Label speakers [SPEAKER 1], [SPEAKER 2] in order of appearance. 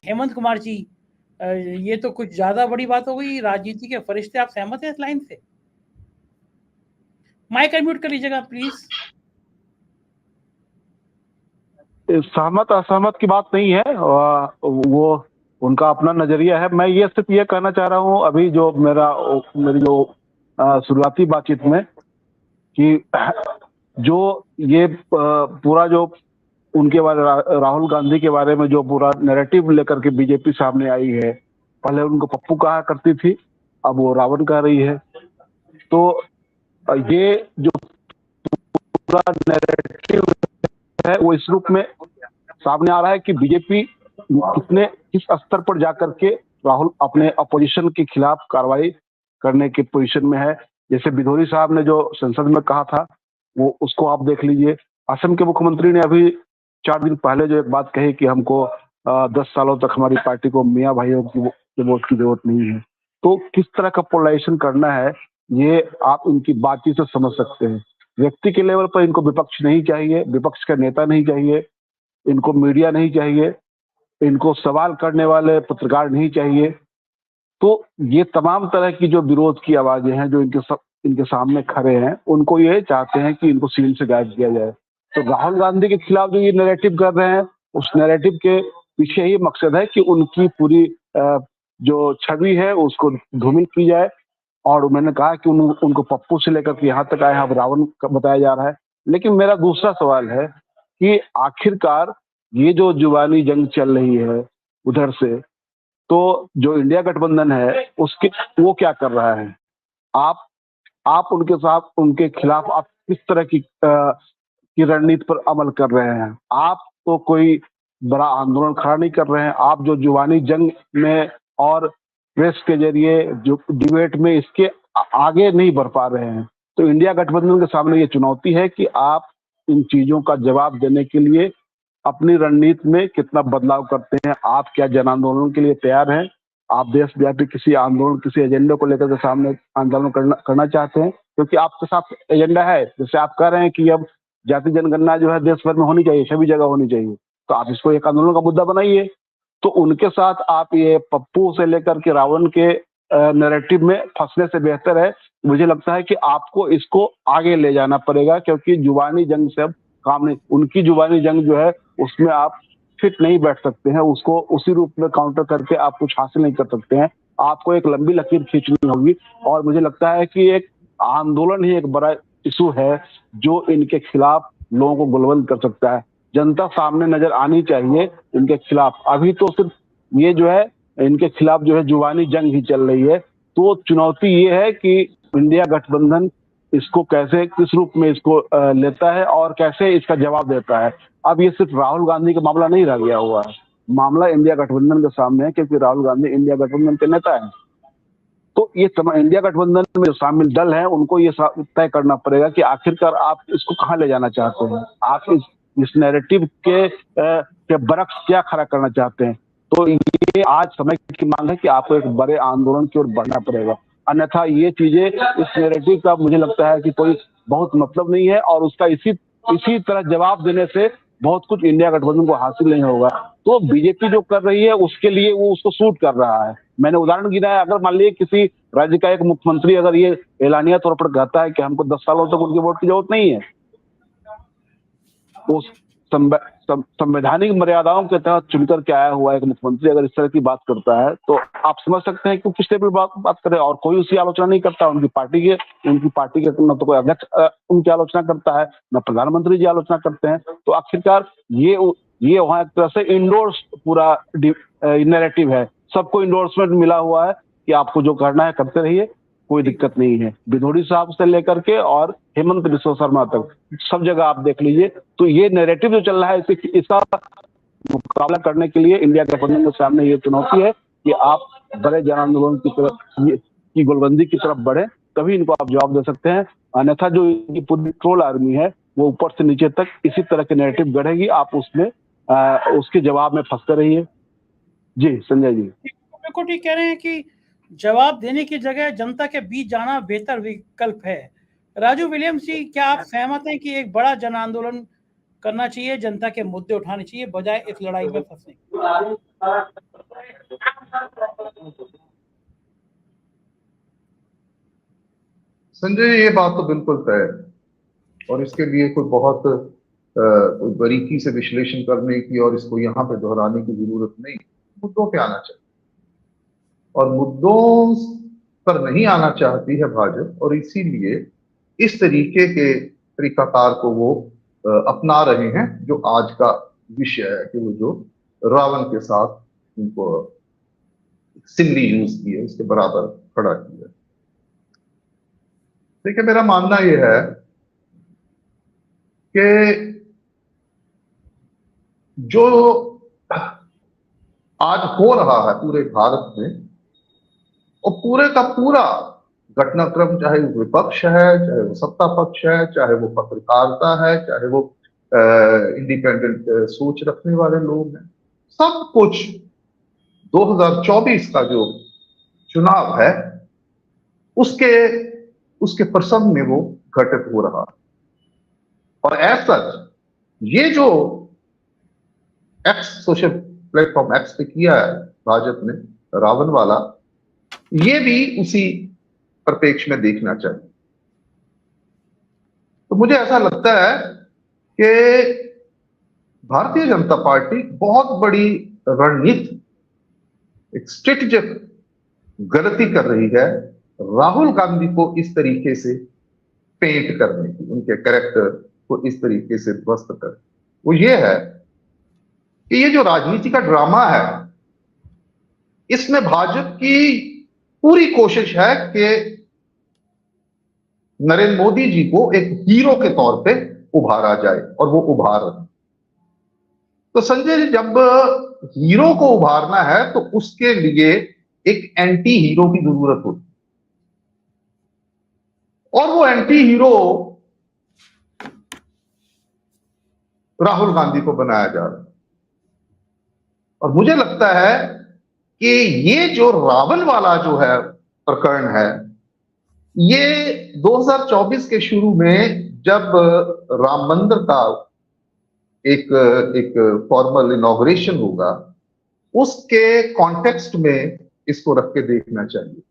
[SPEAKER 1] हेमंत कुमार जी, ये तो कुछ ज्यादा बड़ी बात हो गई। राजनीति के फरिश्ते, आप सहमत हैं इस लाइन से? माइक अनम्यूट कर लीजिएगा प्लीज।
[SPEAKER 2] सहमत असहमत की बात नहीं है, वो उनका अपना नजरिया है। मैं ये सिर्फ ये कहना चाह रहा हूँ, अभी जो मेरी जो शुरुआती बातचीत में, कि जो ये पूरा जो उनके बारे राहुल गांधी के बारे में जो पूरा नैरेटिव लेकर के बीजेपी सामने आई है, पहले उनको पप्पू कहा करती थी, अब वो रावण कह रही है। तो ये जो पूरा नैरेटिव है वो इस रूप में सामने आ रहा है कि बीजेपी किस स्तर पर जाकर के राहुल अपने अपोजिशन के खिलाफ कार्रवाई करने की पोजीशन में है। जैसे बिधोरी साहब ने जो संसद में कहा था, वो उसको आप देख लीजिए। असम के मुख्यमंत्री ने अभी 4 दिन पहले जो एक बात कही कि हमको 10 सालों तक हमारी पार्टी को मियाँ भाइयों की वोट की जरूरत नहीं है। तो किस तरह का पोलराइजेशन करना है, ये आप इनकी बातचीत से समझ सकते हैं। व्यक्ति के लेवल पर इनको विपक्ष नहीं चाहिए, विपक्ष का नेता नहीं चाहिए, इनको मीडिया नहीं चाहिए, इनको सवाल करने वाले पत्रकार नहीं चाहिए। तो ये तमाम तरह की जो विरोध की आवाजें हैं, जो इनके सामने खड़े हैं, उनको ये चाहते हैं कि इनको सीन से गायब किया जाए। तो राहुल गांधी के खिलाफ जो ये नैरेटिव कर रहे हैं, उस नैरेटिव के पीछे ही मकसद है कि उनकी पूरी जो छवि है उसको धूमिल की जाए। और मैंने कहा कि उनको पप्पू से लेकर के यहाँ तक आए, अब रावण बताया जा रहा है। लेकिन मेरा दूसरा सवाल है कि आखिरकार ये जो जुबानी जंग चल रही है उधर से, तो जो इंडिया गठबंधन है उसके वो क्या कर रहा है? आप उनके साथ, उनके खिलाफ आप किस तरह की रणनीति पर अमल कर रहे हैं? आप तो कोई बड़ा आंदोलन खड़ा नहीं कर रहे हैं। आप जो जुबानी जंग में और प्रेस के जरिए जो डिबेट में इसके आगे नहीं बढ़ पा रहे हैं। तो इंडिया गठबंधन के सामने ये चुनौती है कि आप इन चीजों का जवाब देने के लिए अपनी रणनीति में कितना बदलाव करते हैं। आप क्या जन आंदोलन के लिए तैयार हैं? आप देशव्यापी किसी आंदोलन, किसी एजेंडे को लेकर के सामने आंदोलन करना चाहते हैं? क्योंकि आपके साथ एजेंडा है, जैसे आप कह रहे हैं कि अब जाति जनगणना जो है देश भर में होनी चाहिए, सभी जगह होनी चाहिए, तो आप इसको एक आंदोलन का मुद्दा बनाइए। तो उनके साथ आप ये पप्पू से लेकर के रावण के नैरेटिव में फंसने से बेहतर है, मुझे लगता है कि आपको इसको आगे ले जाना पड़ेगा, क्योंकि जुबानी जंग से अब काम नहीं। उनकी जुबानी जंग जो है उसमें आप फिट नहीं बैठ सकते हैं, उसको उसी रूप में काउंटर करके आप कुछ हासिल नहीं कर सकते हैं। आपको एक लंबी लकीर खींचनी होगी। और मुझे लगता है कि एक आंदोलन ही एक बड़ा इशू है जो इनके खिलाफ लोगों को गुलवंद कर सकता है। जनता सामने नजर आनी चाहिए इनके खिलाफ। अभी तो सिर्फ ये जो है इनके खिलाफ जो है जुबानी जंग ही चल रही है। तो चुनौती ये है कि इंडिया गठबंधन इसको कैसे, किस रूप में इसको लेता है और कैसे इसका जवाब देता है। अब ये सिर्फ राहुल गांधी का मामला नहीं रह गया हुआ है, मामला इंडिया गठबंधन के सामने है, क्योंकि राहुल गांधी इंडिया गठबंधन के नेता है। तो ये इंडिया गठबंधन में जो शामिल दल हैं उनको ये तय करना पड़ेगा कि आखिरकार आप इसको कहाँ ले जाना चाहते हैं। आप इस नैरेटिव के बरक्स क्या खड़ा करना चाहते हैं। तो ये आज समय की मांग है कि आपको एक बड़े आंदोलन की ओर बढ़ना पड़ेगा, अन्यथा ये चीजें, इस नैरेटिव का मुझे लगता है कि कोई बहुत मतलब नहीं है, और उसका इसी तरह जवाब देने से बहुत कुछ इंडिया गठबंधन को हासिल नहीं होगा। तो बीजेपी जो कर रही है उसके लिए वो उसको सूट कर रहा है। मैंने उदाहरण गिना है, अगर मान लीजिए किसी राज्य का एक मुख्यमंत्री अगर ये एलानिया तौर पर कहता है कि हमको 10 सालों तक उनकी वोट की जरूरत नहीं है, उस संवैधानिक मर्यादाओं के तहत चुनकर के आया हुआ एक मुख्यमंत्री अगर इस तरह की बात करता है, तो आप समझ सकते हैं कि किस लेवल बात करे। और कोई उसकी आलोचना नहीं करता, उनकी पार्टी के न तो कोई अध्यक्ष उनकी आलोचना करता है, न प्रधानमंत्री जी आलोचना करते हैं। तो आखिरकार ये वहां एक तरह से इंडोर्स पूरा नैरेटिव है, सबको इंडोर्समेंट मिला हुआ है कि आपको जो करना है करते रहिए, कोई दिक्कत नहीं है। बिधोड़ी साहब से लेकर के और हेमंत बिस्वा शर्मा तक सब जगह आप देख लीजिए। तो ये नैरेटिव जो चल रहा है, इसका मुकाबला करने के लिए इंडिया गठबंधन के सामने ये चुनौती है कि आप बड़े जन आंदोलन की तरफ की गोलबंदी की तरफ बढ़े, तभी इनको आप जवाब दे सकते हैं। अन्यथा जो इनकी पूरी ट्रोल आर्मी है वो ऊपर से नीचे तक इसी तरह के नैरेटिव गढ़ेगी, आप उसमें उसके जवाब में फंसते रहिए। जी संजय जी,
[SPEAKER 1] बिल्कुल ठीक कह रहे हैं कि जवाब देने की जगह जनता के बीच जाना बेहतर विकल्प है। राजू विलियम्स जी, क्या आप सहमत हैं कि एक बड़ा जन आंदोलन करना चाहिए, जनता के मुद्दे उठाने चाहिए बजाय इस लड़ाई में फंसने।
[SPEAKER 3] संजय, ये बात तो बिल्कुल तय है और इसके लिए कोई बहुत कोई बारीकी से विश्लेषण करने की और इसको यहाँ पे दोहराने की जरूरत नहीं। मुद्दों पे आना चाहिए और मुद्दों पर नहीं आना चाहती है भाजपा, और इसीलिए इस तरीके के तरीकाकार को वो अपना रहे हैं, जो आज का विषय है कि वो जो रावण के साथ उनको सिमरी यूज की है, उसके बराबर खड़ा किया। देखिए, मेरा मानना यह है कि जो आज हो रहा है पूरे भारत में, और पूरे का पूरा घटनाक्रम, चाहे वो विपक्ष है, चाहे वो सत्ता पक्ष है, चाहे वो पत्रकारिता है, चाहे वो इंडिपेंडेंट सोच रखने वाले लोग हैं, सब कुछ 2024 का जो चुनाव है उसके प्रसंग में वो घटित हो रहा है। और ऐसा ये जो एक्स सोशल प्लेटफॉर्म एक्स पे किया है भाजपा ने, रावण वाला, ये भी उसी परिप्रेक्ष्य में देखना चाहिए। तो मुझे ऐसा लगता है कि भारतीय जनता पार्टी बहुत बड़ी रणनीति, एक स्ट्रेटेजिक गलती कर रही है राहुल गांधी को इस तरीके से पेंट करने की, उनके कैरेक्टर को इस तरीके से ध्वस्त कर। वो ये है कि ये जो राजनीति का ड्रामा है, इसमें भाजपा की पूरी कोशिश है कि नरेंद्र मोदी जी को एक हीरो के तौर पे उभारा जाए, और वो उभार रहे। तो संजय, जब हीरो को उभारना है तो उसके लिए एक एंटी हीरो की जरूरत होती है, और वो एंटी हीरो राहुल गांधी को बनाया जा रहा है। और मुझे लगता है कि ये जो रावण वाला जो है प्रकरण है, ये 2024 के शुरू में जब राम मंदिर का एक फॉर्मल इनॉग्रेशन होगा, उसके कॉन्टेक्स्ट में इसको रख के देखना चाहिए।